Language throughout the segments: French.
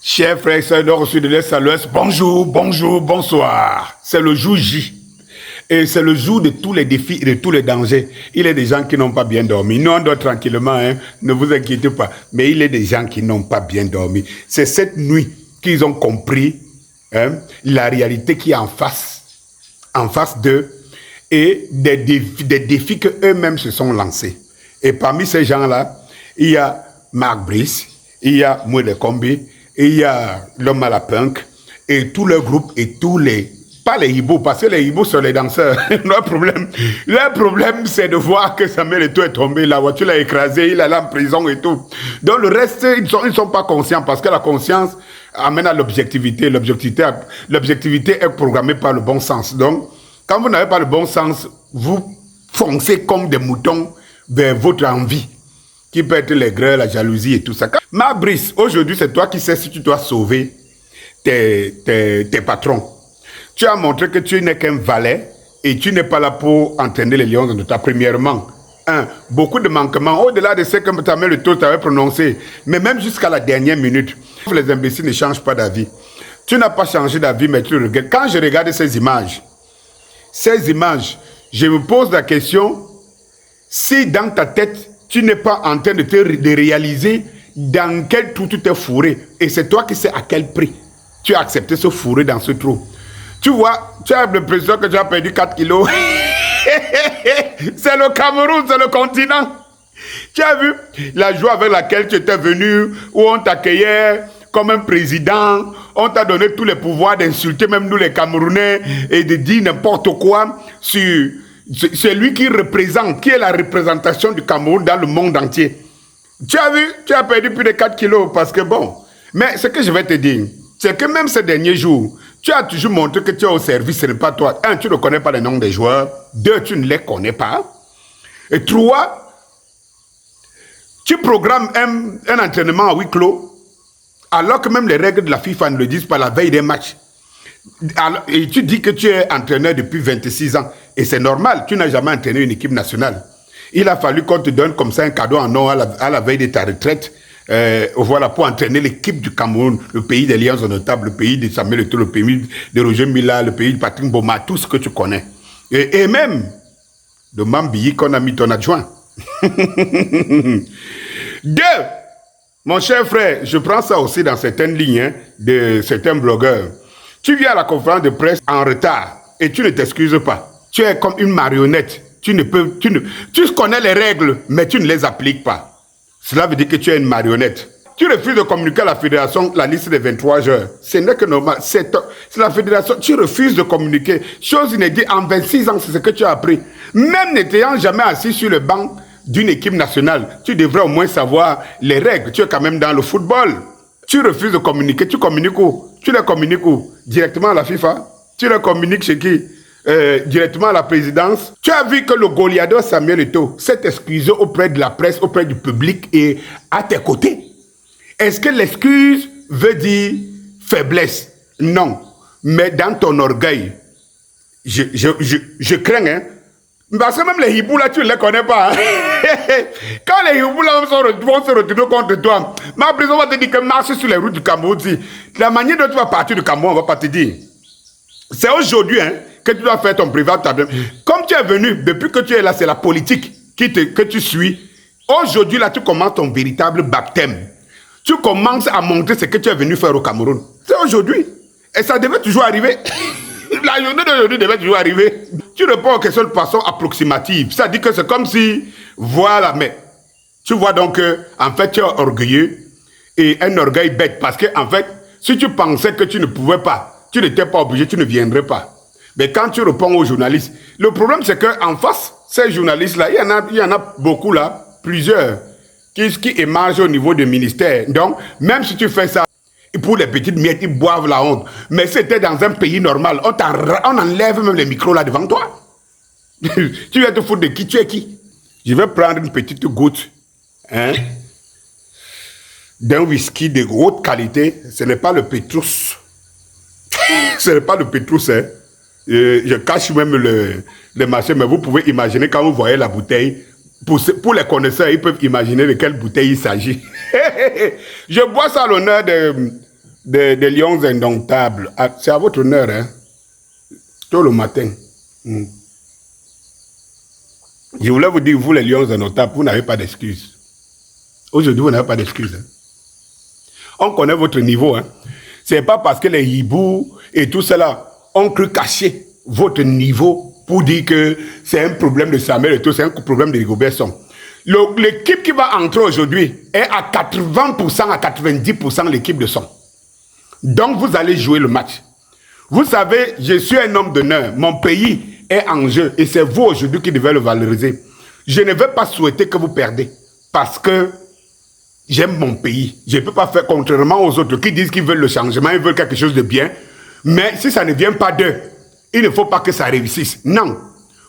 Chers frères et sœurs nord, sud, de l'est à l'ouest, bonjour, bonjour, bonsoir. C'est le jour J. Et c'est le jour de tous les défis et de tous les dangers. Il y a des gens qui n'ont pas bien dormi. Nous, on dort tranquillement, hein, ne vous inquiétez pas. Mais il y a des gens qui n'ont pas bien dormi. C'est cette nuit qu'ils ont compris la réalité qui est en face d'eux, et des défis qu'eux-mêmes se sont lancés. Et parmi ces gens-là, il y a Mark Brice, il y a Moué Combi, il y a l'homme à la punk, et tout le groupe, et tous les... Pas les hiboux, parce que les hiboux sont les danseurs. Leur problème, c'est de voir que Samuel Eto'o est tombé, la voiture l'a écrasé, il est allé en prison et tout. Donc le reste, ils ne sont pas conscients, parce que la conscience amène à l'objectivité. L'objectivité est programmée par le bon sens. Donc, quand vous n'avez pas le bon sens, vous foncez comme des moutons vers votre envie, qui peut être l'aigreur, la jalousie et tout ça. Mark Brice, aujourd'hui, c'est toi qui sais si tu dois sauver tes patrons. Tu as montré que tu n'es qu'un valet et tu n'es pas là pour entraîner les lions de ta. Premièrement, beaucoup de manquements, au-delà de ce que Samuel Eto'o t'avait prononcé, mais même jusqu'à la dernière minute, les imbéciles ne changent pas d'avis. Tu n'as pas changé d'avis, mais tu regardes. Quand je regarde ces images, je me pose la question, si dans ta tête, tu n'es pas en train de réaliser dans quel trou tu t'es fourré, et c'est toi qui sais à quel prix tu as accepté ce fourré dans ce trou. Tu vois, tu as l'impression que tu as perdu 4 kilos. C'est le Cameroun, c'est le continent. Tu as vu la joie avec laquelle tu étais venu, où on t'accueillait comme un président, on t'a donné tous les pouvoirs d'insulter même nous les Camerounais et de dire n'importe quoi sur celui qui représente, qui est la représentation du Cameroun dans le monde entier. Tu as vu, tu as perdu plus de 4 kilos parce que bon, mais ce que je vais te dire, c'est que même ces derniers jours, tu as toujours montré que tu es au service, ce n'est pas toi. Un, tu ne connais pas les noms des joueurs. Deux, tu ne les connais pas. Et trois, tu programmes un entraînement à huis clos, alors que même les règles de la FIFA ne le disent pas la veille des matchs. Et tu dis que tu es entraîneur depuis 26 ans. Et c'est normal, tu n'as jamais entraîné une équipe nationale. Il a fallu qu'on te donne comme ça un cadeau en or à la veille de ta retraite. Voilà, pour entraîner l'équipe du Cameroun, le pays des liens notables, le pays de Samuel Eto'o, le pays de Roger Mila, le pays de Patrick Mboma, tout ce que tu connais. Et même de Mambi qu'on a mis ton adjoint. Deux, mon cher frère, je prends ça aussi dans certaines lignes de certains blogueurs. Tu viens à la conférence de presse en retard et tu ne t'excuses pas. Tu es comme une marionnette. Tu connais les règles, mais tu ne les appliques pas. Cela veut dire que tu es une marionnette. Tu refuses de communiquer à la fédération la liste des 23 joueurs. Ce n'est que normal. C'est la fédération. Tu refuses de communiquer. Chose inédite, en 26 ans, c'est ce que tu as appris. Même n'étant jamais assis sur le banc d'une équipe nationale, tu devrais au moins savoir les règles. Tu es quand même dans le football. Tu refuses de communiquer. Tu communiques où? Tu les communiques où? Directement à la FIFA? Tu les communiques chez qui? Directement à la présidence. Tu as vu que le Goliath Samuel Eto'o s'est excusé auprès de la presse, auprès du public et à tes côtés. Est-ce que l'excuse veut dire faiblesse? Non. Mais dans ton orgueil, je crains, hein. Parce que même les hiboux là, tu ne les connais pas. Hein? Quand les hiboux là vont se retourner contre toi, ma prison va te dire que marche sur les routes du Cameroun. La manière dont tu vas partir du Cameroun, on ne va pas te dire. C'est aujourd'hui, hein, que tu dois faire ton privat tableau. Comme tu es venu, depuis que tu es là, c'est la politique que tu suis. Aujourd'hui, là, tu commences ton véritable baptême. Tu commences à montrer ce que tu es venu faire au Cameroun. C'est aujourd'hui. Et ça devait toujours arriver. La journée d'aujourd'hui devait toujours arriver. Tu réponds aux questions de façon approximative. Ça dit que c'est comme si, voilà, mais tu vois donc en fait, tu es orgueilleux et un orgueil bête. Parce que, en fait, si tu pensais que tu ne pouvais pas, tu n'étais pas obligé, tu ne viendrais pas. Mais quand tu réponds aux journalistes, le problème c'est qu'en face, ces journalistes-là, il y en a beaucoup là, plusieurs, qui émargent au niveau du ministère. Donc, même si tu fais ça, pour les petites miettes, ils boivent la honte. Mais c'était dans un pays normal, on enlève même les micros là devant toi. Tu viens te foutre de qui? Tu es qui? Je vais prendre une petite goutte d'un whisky de haute qualité. Ce n'est pas le Petrus. Ce n'est pas le Petrus, hein. Je cache même le marché, mais vous pouvez imaginer quand vous voyez la bouteille, Pour les connaisseurs, ils peuvent imaginer de quelle bouteille il s'agit. Je bois ça à l'honneur des lions indomptables. C'est à votre honneur, hein? Tôt le matin. Je voulais vous dire, vous les lions indomptables, vous n'avez pas d'excuses. Aujourd'hui, vous n'avez pas d'excuses. Hein? On connaît votre niveau. Hein? C'est pas parce que les hiboux et tout cela ont cru cacher votre niveau pour dire que c'est un problème de Samuel et tout, c'est un problème de Rigobert Song. L'équipe qui va entrer aujourd'hui est à 80% à 90% l'équipe de Son. Donc vous allez jouer le match. Vous savez, je suis un homme d'honneur. Mon pays est en jeu et c'est vous aujourd'hui qui devez le valoriser. Je ne vais pas souhaiter que vous perdez parce que j'aime mon pays. Je ne peux pas faire contrairement aux autres qui disent qu'ils veulent le changement, ils veulent quelque chose de bien. Mais si ça ne vient pas d'eux, il ne faut pas que ça réussisse. Non.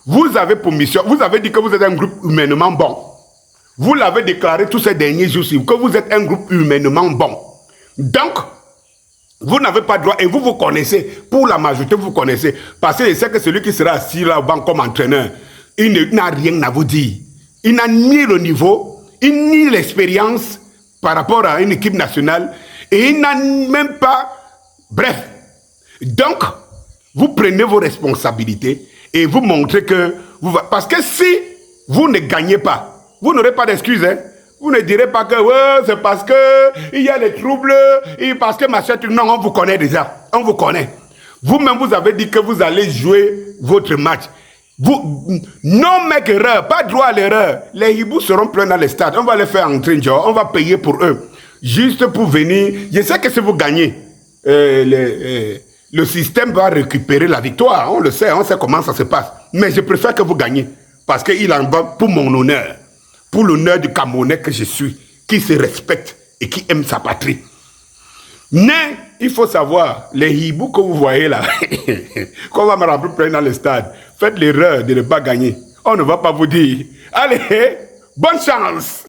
Vous avez pour mission, vous avez dit que vous êtes un groupe humainement bon. Vous l'avez déclaré tous ces derniers jours-ci, que vous êtes un groupe humainement bon. Donc, vous n'avez pas droit, et vous vous connaissez, pour la majorité vous connaissez, parce que je sais que celui qui sera assis là au banc comme entraîneur, il n'a rien à vous dire. Il n'a ni le niveau, ni l'expérience par rapport à une équipe nationale, et il n'a même pas... Bref. Donc, vous prenez vos responsabilités et vous montrez que... Parce que si vous ne gagnez pas, vous n'aurez pas d'excuses. Hein? Vous ne direz pas que ouais, c'est parce qu'il y a des troubles, et parce que ma chère... Non, on vous connaît déjà. On vous connaît. Vous-même, vous avez dit que vous allez jouer votre match. Non, mec, erreur, pas droit à l'erreur. Les hiboux seront pleins dans les stades. On va les faire entrer, on va payer pour eux. Juste pour venir. Je sais que si vous gagnez, le système va récupérer la victoire. On le sait, on sait comment ça se passe. Mais je préfère que vous gagnez. Parce qu'il en va pour mon honneur. Pour l'honneur du Camerounais que je suis. Qui se respecte et qui aime sa patrie. Mais, il faut savoir, les hiboux que vous voyez là, qu'on va me remplir plein dans le stade, faites l'erreur de ne pas gagner. On ne va pas vous dire, allez, bonne chance.